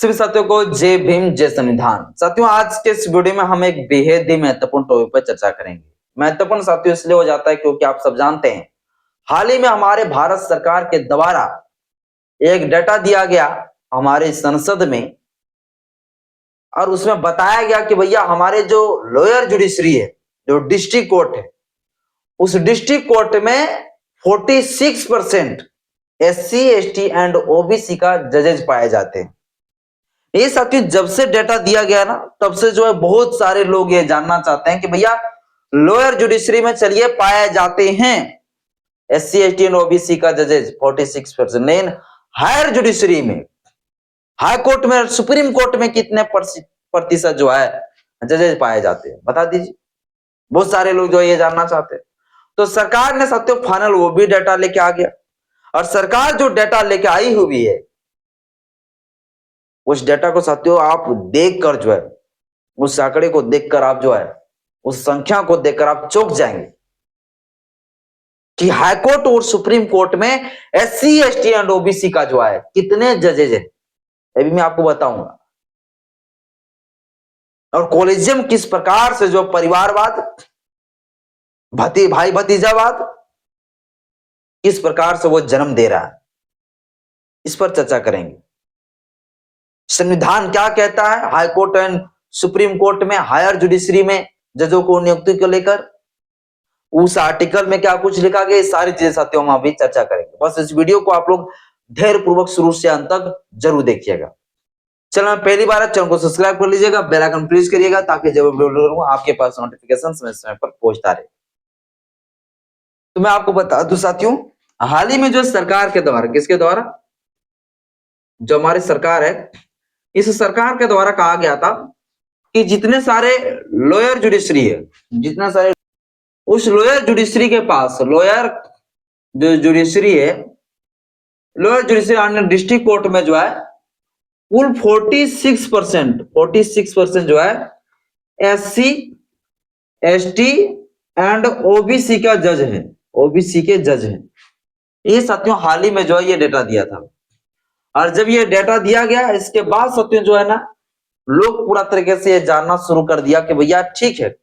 सभी साथियों को जय भीम जय संविधान। साथियों, आज के इस वीडियो में हम एक बेहद ही महत्वपूर्ण टॉपिक पर चर्चा करेंगे। महत्वपूर्ण साथियों इसलिए हो जाता है क्योंकि आप सब जानते हैं हाल ही में हमारे भारत सरकार के द्वारा एक डाटा दिया गया हमारे संसद में और उसमें बताया गया कि भैया हमारे जो लोअर जुडिशरी है, जो डिस्ट्रिक्ट कोर्ट है, उस डिस्ट्रिक्ट कोर्ट में 46% SC ST एंड OBC का जजेज पाए जाते हैं। ये साथियों जब से डेटा दिया गया ना तब से जो है बहुत सारे लोग ये जानना चाहते हैं कि भैया लोअर जुडिशरी में चलिए पाए जाते हैं SC ST एंड OBC का जजेज 46%, लेकिन हायर जुडिशरी में, हाई कोर्ट में, सुप्रीम कोर्ट में कितने प्रतिशत जो है जजेज पाए जाते हैं, बता दीजिए। बहुत सारे लोग जो ये जानना चाहते हैं। तो सरकार ने साथियों फाइनल वो भी डेटा लेके आ गया और सरकार जो डेटा लेके आई हुई है उस डेटा को साथियों आप देखकर जो है, उस आंकड़े को देखकर आप जो है, उस संख्या को देखकर आप चौंक जाएंगे कि हाई कोर्ट और सुप्रीम कोर्ट में SC ST एंड OBC का जो है कितने जजेज है, ये भी मैं आपको बताऊंगा। और कॉलेजियम किस प्रकार से जो परिवारवाद, भाई भतीजावाद किस प्रकार से वो जन्म दे रहा है, इस पर चर्चा करेंगे। संविधान क्या कहता है high court and supreme court में, हायर जुडिशरी में जजों को नियुक्ति को लेकर, उस आर्टिकल में क्या कुछ लिखा गया, सारी चीजें साथियों हम अभी चर्चा करेंगे। बस इस वीडियो को आप लोग धैर्य पूर्वक शुरू से अंत तक जरूर देखिएगा। चलो, पहली बार चैनल को सब्सक्राइब कर लीजिएगा, बेल आइकन प्रेस करिएगा ताकि जब वीडियो डालूं आपके पास नोटिफिकेशन समय समय पर पहुंचता रहे। तो मैं आपको बता दूं साथियों, हाल ही में जो सरकार के द्वारा, किसके द्वारा, जो हमारी सरकार है, इस सरकार के द्वारा कहा गया था कि जितने सारे लोअर जुडिशरी है, जितने सारे उस लोअर जुडिशरी के पास, लोअर जो जुडिशरी है, लोअर जुडिशरी डिस्ट्रिक्ट कोर्ट में जो है कुल 46% जो है SC ST एंड OBC का जज है, OBC के जज है। ये साथियों हाल ही में जो है ये डेटा दिया था और जब ये डेटा दिया गया इसके बाद साथियों जो है ना लोग पूरा तरीके से ये जानना शुरू कर दिया कि भैया ठीक है,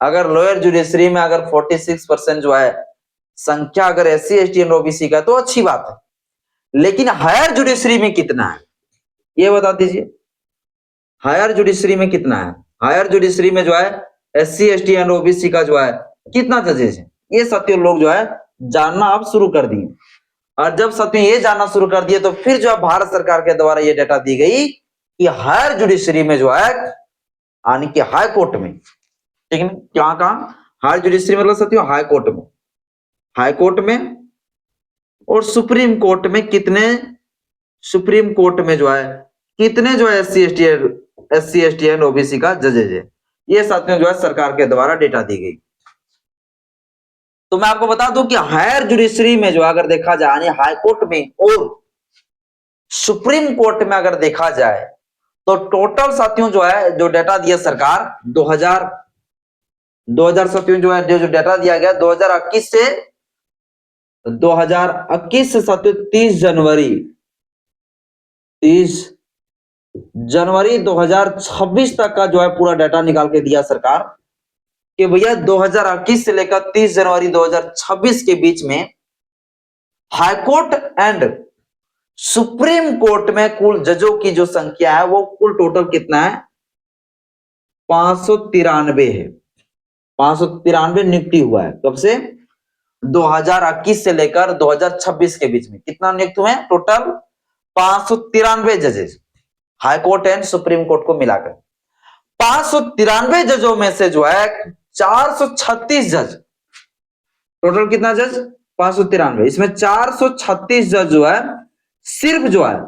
अगर लोअर जुडिशरी में अगर 46% जो है संख्या अगर SC ST एंड OBC का तो अच्छी बात है, लेकिन हायर जुडिशरी में कितना है ये बता दीजिए। हायर जुडिशरी में कितना है, हायर जुडिशरी में जो है SC ST एंड OBC का जो है कितना जजेज है, ये साथियों लोग जो है जानना अब शुरू कर दिए। और जब साथियों ये जानना शुरू कर दिए तो फिर जो है भारत सरकार के द्वारा ये डेटा दी गई कि हायर जुडिशरी में जो है, यानी कि हाई कोर्ट में, ठीक है, क्या कहा, हायर जुडिशरी मतलब साथियों हाई कोर्ट में, हाई कोर्ट में और सुप्रीम कोर्ट में कितने, सुप्रीम कोर्ट में जो है कितने जो है SC ST एंड OBC का जजेज है, ये साथियों जो है सरकार के द्वारा डेटा दी गई। तो मैं आपको बता दूं कि हायर जुडिशरी में जो अगर देखा जाए, यानी हाई कोर्ट में और सुप्रीम कोर्ट में अगर देखा जाए तो टोटल साथियों जो है जो डेटा दिया सरकार 2000 साथियों जो है जो डेटा दिया गया 2021 से साथियों 30 जनवरी 2026 तक का जो है पूरा डेटा निकाल के दिया सरकार कि भैया 2021 से लेकर 30 जनवरी 2026 के बीच में high court and supreme court में कुल जजों की जो संख्या है वो कुल टोटल कितना है, 593 है। 593 नियुक्ति हुआ है। कब से, 2021 से लेकर 2026 के बीच में कितना नियुक्त हुए हैं, टोटल 593 जजेस, high court and supreme court को मिलाकर। 593 जजों में से जो है 436 जज, टोटल कितना जज, 593, इसमें 436 जज जो है सिर्फ जो है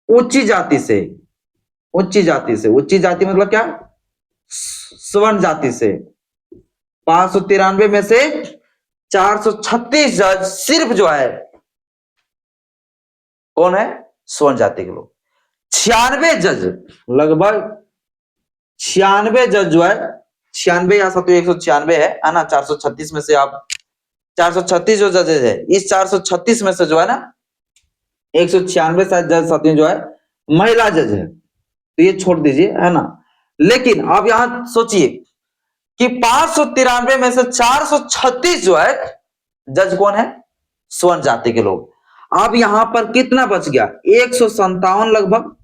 उच्च जाति से, उच्च जाति मतलब क्या, स्वर्ण जाति से। 593 में से 436 जज सिर्फ जो है कौन है, स्वर्ण जाति के लोग। 96 जज, लगभग 96 जज जो है, 96 या साथियों 196 है ना, 436 में से आप 436 जो जजेज है, इस 436 में से जो है ना 196 जज साथियों जो है महिला जज है, तो ये छोड़ दीजिए, है ना। लेकिन आप यहां सोचिए कि 593 में से 436 जो है जज कौन है, स्वर्ण जाति के लोग। अब यहां पर कितना बच गया, 157 लगभग,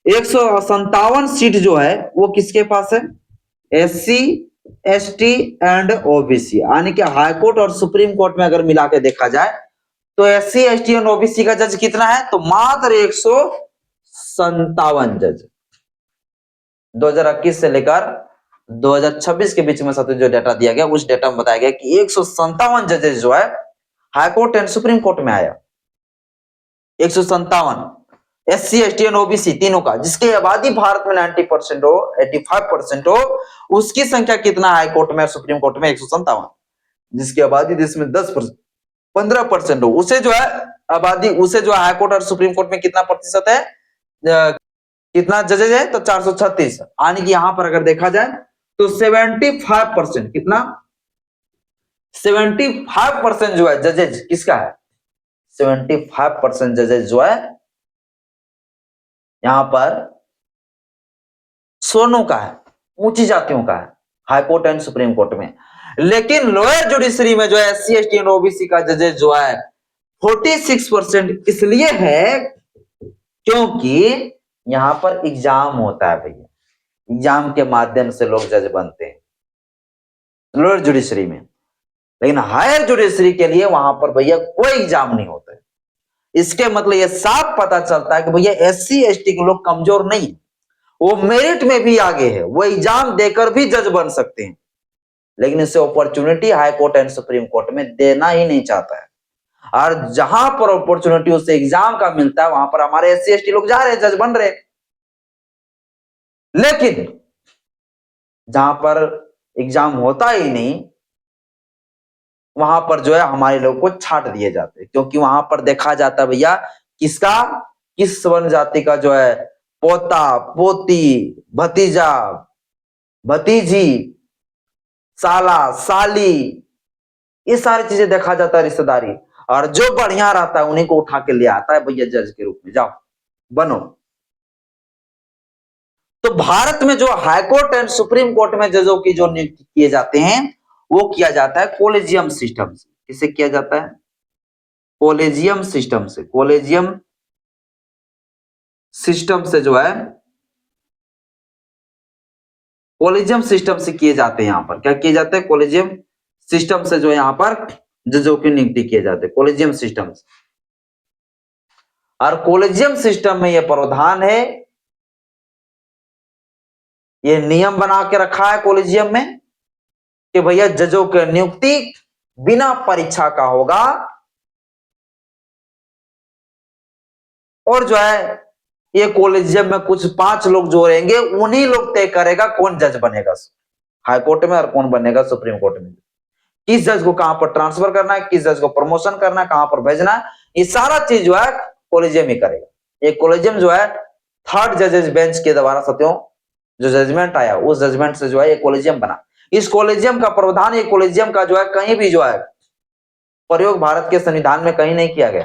157 सीट जो है वो किसके पास है, एससी एसटी एंड ओबीसी, यानी कि हाई कोर्ट और सुप्रीम कोर्ट में अगर मिला के देखा जाए तो एससी एसटी एंड ओबीसी का जज कितना है, तो मात्र 157 जज। 2021 से लेकर 2026 के बीच में साथियों जो डेटा दिया गया उस डेटा में बताया गया कि 157 जजेस जो है high court and supreme court में आया, 157 एससी एसटी एंड ओबीसी तीनों का, जिसकी आबादी भारत में 90% हो, 85% हो, उसकी संख्या कितना हाई कोर्ट में और सुप्रीम कोर्ट में, 157। जिसकी आबादी देश में 10% 15% हो, उसे जो है आबादी, उसे जो हाई कोर्ट और सुप्रीम कोर्ट में कितना प्रतिशत है, कितना जजेज है, तो 436। यानी कि यहां पर अगर देखा जाए तो 75% कितना, 75% जो है जजेज किसका है, 75% जजेज जो है यहां पर सोनों का है, ऊंची जातियों का है, high court and supreme court में। लेकिन लोअर जुडिशरी में जो है एससी एसटी एंड ओबीसी का जजेज जो है 46% इसलिए है क्योंकि यहां पर एग्जाम होता है भैया, एग्जाम के माध्यम से लोग जज बनते हैं लोअर जुडिशरी में। लेकिन हायर जुडिशरी के लिए वहां पर भैया कोई एग्जाम नहीं होता है। इसके मतलब ये साफ पता चलता है कि भैया एससी एसटी के लोग कमजोर नहीं है, वो मेरिट में भी आगे है, वो एग्जाम देकर भी जज बन सकते हैं, लेकिन इसे opportunity high court and supreme court में देना ही नहीं चाहता है। और जहां पर अपॉर्चुनिटी उसे एग्जाम का मिलता है वहां पर हमारे एससी एसटी लोग जा रहे हैं, जज बन रहे हैं। लेकिन जहां पर एग्जाम होता ही नहीं वहां पर जो है हमारे लोग को छाट दिए जाते हैं, क्योंकि वहां पर देखा जाता है भैया किसका, किस वर्ण जाति का जो है पोता पोती भतीजा भतीजी साला साली, ये सारी चीजें देखा जाता है रिश्तेदारी, और जो बढ़िया रहता है उन्हीं को उठा के ले आता है भैया जज के रूप में, जाओ बनो। तो भारत में जो high court and supreme court में जजों की जो नियुक्ति किए जाते हैं वो किया जाता है कोलेजियम सिस्टम से। किसे किया जाता है, कोलेजियम सिस्टम से। कोलेजियम सिस्टम से जो है, कोलेजियम सिस्टम से किए जाते हैं। यहां पर क्या किए जाते हैं, कोलेजियम सिस्टम से जो है यहां पर जजों की नियुक्ति किए जाते हैं, कोलेजियम सिस्टम से। और कोलेजियम सिस्टम में यह प्रावधान है, ये नियम बना के रखा है कोलेजियम में कि भैया जजों की नियुक्ति बिना परीक्षा का होगा, और जो है ये कोलेजियम में कुछ 5 लोग जो रहेंगे उन्हीं लोग तय करेगा कौन जज बनेगा हाई कोर्ट में और कौन बनेगा सुप्रीम कोर्ट में, किस जज को कहां पर ट्रांसफर करना है, किस जज को प्रमोशन करना है, कहां पर भेजना है, ये सारा चीज जो है कोलेजियम ही करेगा। ये कोलेजियम जो है थर्ड जजेस बेंच के द्वारा सत्यों जो जजमेंट आया उस जजमेंट से जो है ये कोलेजियम बना। इस कोलेजियम का प्रावधान, ये कोलेजियम का जो है कहीं भी जो है प्रयोग भारत के संविधान में कहीं नहीं किया गया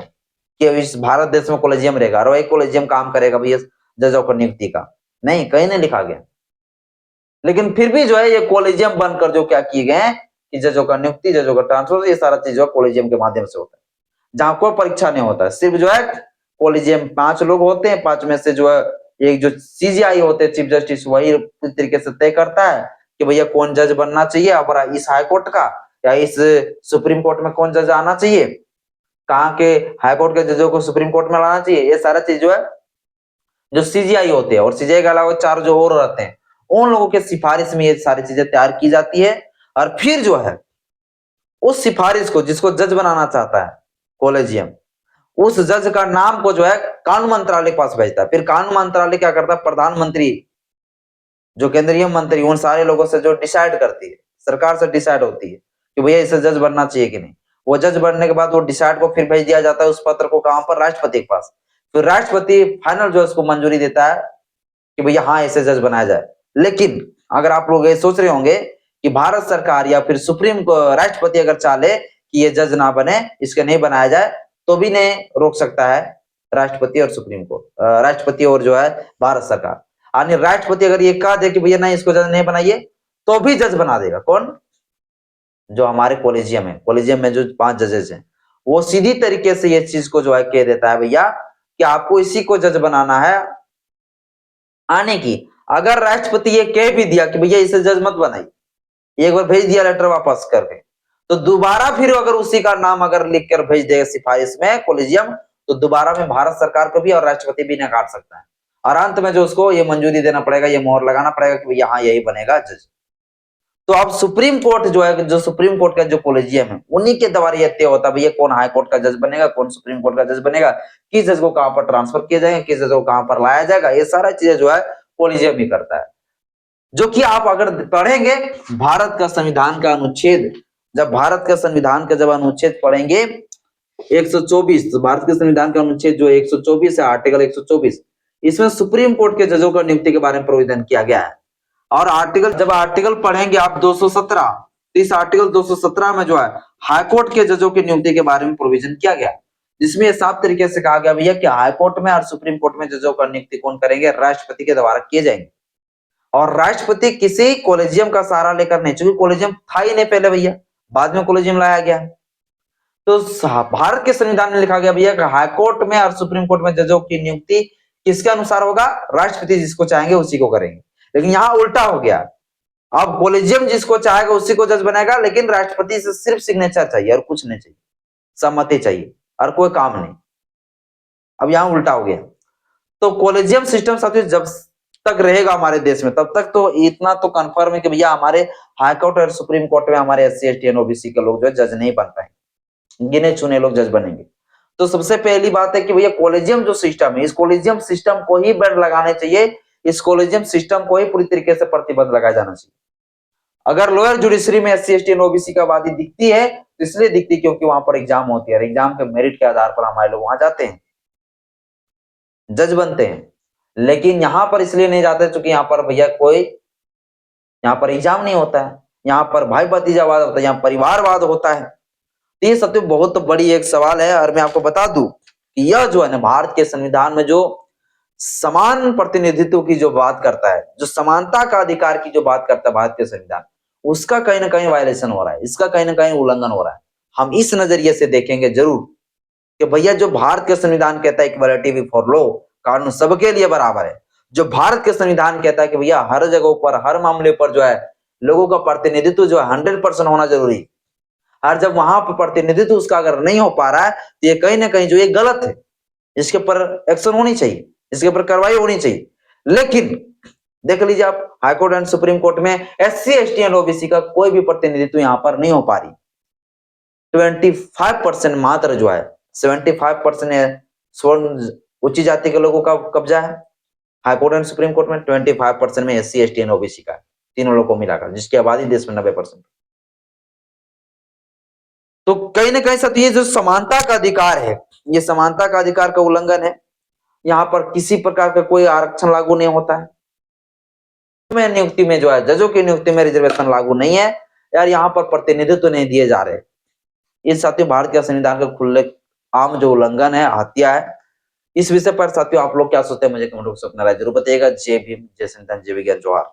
कि इस भारत देश में कोलेजियम रहेगा और वही कोलेजियम काम करेगा भैया जजों को नियुक्ति का, नहीं कहीं नहीं लिखा गया। लेकिन फिर भी जो है ये कोलेजियम बनकर जो क्या किए गए हैं कि जजों का नियुक्ति, जजों का ट्रांसफर, ये सारा चीज जो है कोलेजियम के माध्यम से होता है, जहां कोई परीक्षा नहीं होता है। सिर्फ जो है कोलेजियम 5 लोग होते हैं, 5 में से जो है एक जो सीजीआई होते हैं चीफ जस्टिस, वही पूरी तरीके से तय करता है कि भैया कौन जज बनना चाहिए, अब इस हाई कोर्ट का या इस सुप्रीम कोर्ट में कौन जज आना चाहिए, कहाँ के हाई कोर्ट के जजों को सुप्रीम कोर्ट में लाना चाहिए। ये सारा चीज जो है जो सीजीआई होते हैं और सीजीआई के अलावा 4 जो और रहते हैं उन लोगों के सिफारिश में ये सारी चीजें तैयार की जाती है। और फिर जो है उस सिफारिश को, जिसको जज बनाना चाहता है कोलेजियम, उस जज का नाम को जो है कानून मंत्रालय के पास भेजता है। फिर कानून मंत्रालय क्या करता है, प्रधानमंत्री जो केंद्रीय मंत्री उन सारे लोगों से जो डिसाइड करती है, सरकार से डिसाइड होती है कि भैया इसे जज बनना चाहिए कि नहीं। वो जज बनने के बाद वो डिसाइड को फिर भेज दिया जाता है उस पत्र को कहां पर, राष्ट्रपति के पास। फिर राष्ट्रपति फाइनल जो है उसको मंजूरी देता है कि भैया हाँ इसे जज बनाया जाए। लेकिन अगर आप लोग ये सोच रहे होंगे कि भारत सरकार या फिर सुप्रीम राष्ट्रपति अगर चाहे कि ये जज ना बने, इसके नहीं बनाया जाए, तो भी नहीं रोक सकता है, राष्ट्रपति और सुप्रीम कोर्ट, राष्ट्रपति और जो है भारत सरकार। यानी राष्ट्रपति अगर ये कह दे कि भैया नहीं इसको जज नहीं बनाइए, तो भी जज बना देगा। कौन? जो हमारे कॉलेजियम है, कॉलेजियम में जो 5 जजेस हैं, वो सीधी तरीके से ये चीज को जो है कह देता है भैया कि आपको इसी को जज बनाना है। आने की अगर राष्ट्रपति ये कह भी दिया कि भैया इसे जज मत बनाइए, एक बार भेज दिया लेटर वापस करके, तो दोबारा फिर अगर उसी का नाम अगर लिख कर भेज देगा सिफारिश में कॉलेजियम, तो दोबारा में भारत सरकार को भी और राष्ट्रपति भी नकार सकता है, और अंत में जो उसको ये मंजूरी देना पड़ेगा, ये मोहर लगाना पड़ेगा कि भैया हाँ यही बनेगा जज। तो अब सुप्रीम कोर्ट जो है, जो सुप्रीम कोर्ट का जो कॉलेजियम है, उन्हीं के द्वारा ये तय होता है भैया कौन हाई कोर्ट का जज बनेगा, कौन सुप्रीम कोर्ट का जज बनेगा, किस जज को कहां पर ट्रांसफर किया जाएगा, किस जज को कहां पर लाया जाएगा, ये सारा चीजें जो है कॉलेजियम ही करता है। जो कि आप अगर पढ़ेंगे भारत का संविधान का अनुच्छेद, जब भारत का संविधान का जब अनुच्छेद पढ़ेंगे 124, तो भारत के संविधान का अनुच्छेद जो 124 है, आर्टिकल 124, इसमें सुप्रीम कोर्ट के जजों का नियुक्ति के बारे में प्रावधान किया गया है। और आर्टिकल, जब आर्टिकल पढ़ेंगे आप 217, तो इस आर्टिकल 217 में जो है हाईकोर्ट के जजों की नियुक्ति के बारे में प्रोविजन किया गया, जिसमें ये साफ तरीके से कहा गया भैया कि हाईकोर्ट में और सुप्रीम कोर्ट में जजों का नियुक्ति कौन करेंगे, राष्ट्रपति के द्वारा किए जाएंगे। और राष्ट्रपति किसी कॉलेजियम का सहारा लेकर नहीं, चूंकि कॉलेजियम था ही नहीं पहले भैया, बाद में कॉलेजियम लाया गया। तो भारत के संविधान में लिखा गया भैया कि हाईकोर्ट में और सुप्रीम कोर्ट में जजों की नियुक्ति किसके अनुसार होगा, राष्ट्रपति जिसको चाहेंगे उसी को करेंगे। लेकिन यहाँ उल्टा हो गया, अब कॉलेजियम जिसको चाहेगा उसी को जज बनाएगा, लेकिन राष्ट्रपति से सिर्फ सिग्नेचर चाहिए और कुछ नहीं चाहिए, सम्मति चाहिए और कोई काम नहीं। अब यहाँ उल्टा हो गया। तो कॉलेजियम सिस्टम साथियों जब तक रहेगा हमारे देश में, तब तक तो इतना तो कंफर्म है कि भैया हमारे हाई कोर्ट और सुप्रीम कोर्ट में हमारे SC ST और OBC के लोग जो है जज नहीं बन पाएंगे, गिने चुने लोग जज बनेंगे। तो सबसे पहली बात है कि भैया कॉलेजियम जो सिस्टम है, इस कॉलेजियम सिस्टम को ही बैंड लगाने चाहिए, इस कॉलेजियम सिस्टम को ही पूरी तरीके से प्रतिबंध लगाया जाना चाहिए। अगर लोअर जुडिशरी में SC ST और OBC का आबादी दिखती है, तो इसलिए दिखती है क्योंकि वहां पर एग्जाम होती है, एग्जाम के मेरिट के आधार पर हमारे लोग वहां जाते हैं, जज बनते हैं। लेकिन यहाँ पर इसलिए नहीं जाते क्योंकि यहाँ पर भैया कोई, यहाँ पर एग्जाम नहीं होता है, यहाँ पर भाई भतीजावाद होता है, यहाँ परिवारवाद होता है। तो ये सत्य बहुत बड़ी एक सवाल है। और मैं आपको बता दूं कि यह जो है ना भारत के संविधान में जो समान प्रतिनिधित्व की जो बात करता है, जो समानता का अधिकार की जो बात करता है भारत के संविधान, उसका कहीं ना कहीं वायलेशन हो रहा है, इसका कहीं ना कहीं उल्लंघन हो रहा है। हम इस नजरिए से देखेंगे जरूर कि भैया जो भारत के संविधान कहता है इक्वालिटी बिफोर लॉ, कानून सबके लिए बराबर है, जो भारत के संविधान कहता है कि भैया हर जगह पर हर मामले पर जो है लोगों का प्रतिनिधित्व जो है 100% होना जरूरी है, और जब वहां पर प्रतिनिधित्व उसका अगर नहीं हो पा रहा है तो ये कहीं ना कहीं जो ये गलत है, इसके ऊपर एक्शन होनी चाहिए, इसके ऊपर कार्रवाई होनी चाहिए। लेकिन देख लीजिए आप हाईकोर्ट एंड सुप्रीम कोर्ट में SC ST एंड OBC का कोई भी प्रतिनिधित्व यहाँ पर नहीं हो पा रही। 25% मात्र जो है, 75% स्वर्ण उच्च जाति के लोगों का कब्जा है हाईकोर्ट एंड सुप्रीम कोर्ट में, 25% में SC ST एंड OBC का, तीनों लोगों को मिलाकर, जिसकी आबादी देश में 90%। तो कहीं ना कहीं साथ ये जो समानता का अधिकार है, ये समानता का अधिकार का उल्लंघन है। यहाँ पर किसी प्रकार का कोई आरक्षण लागू नहीं होता है, में नियुक्ति में जो है जजों की नियुक्ति में रिजर्वेशन लागू नहीं है यार, यहाँ पर प्रतिनिधित्व नहीं दिए जा रहे। ये साथियों भारत के संविधान का खुले आम जो उल्लंघन है, हत्या है। इस विषय पर साथियों आप लोग क्या सोचते हैं, मुझे कमेंट बॉक्स में अपना राय जरूर बताइएगा। जय भीम, जय संविधान, जय विज्ञान, जोहार।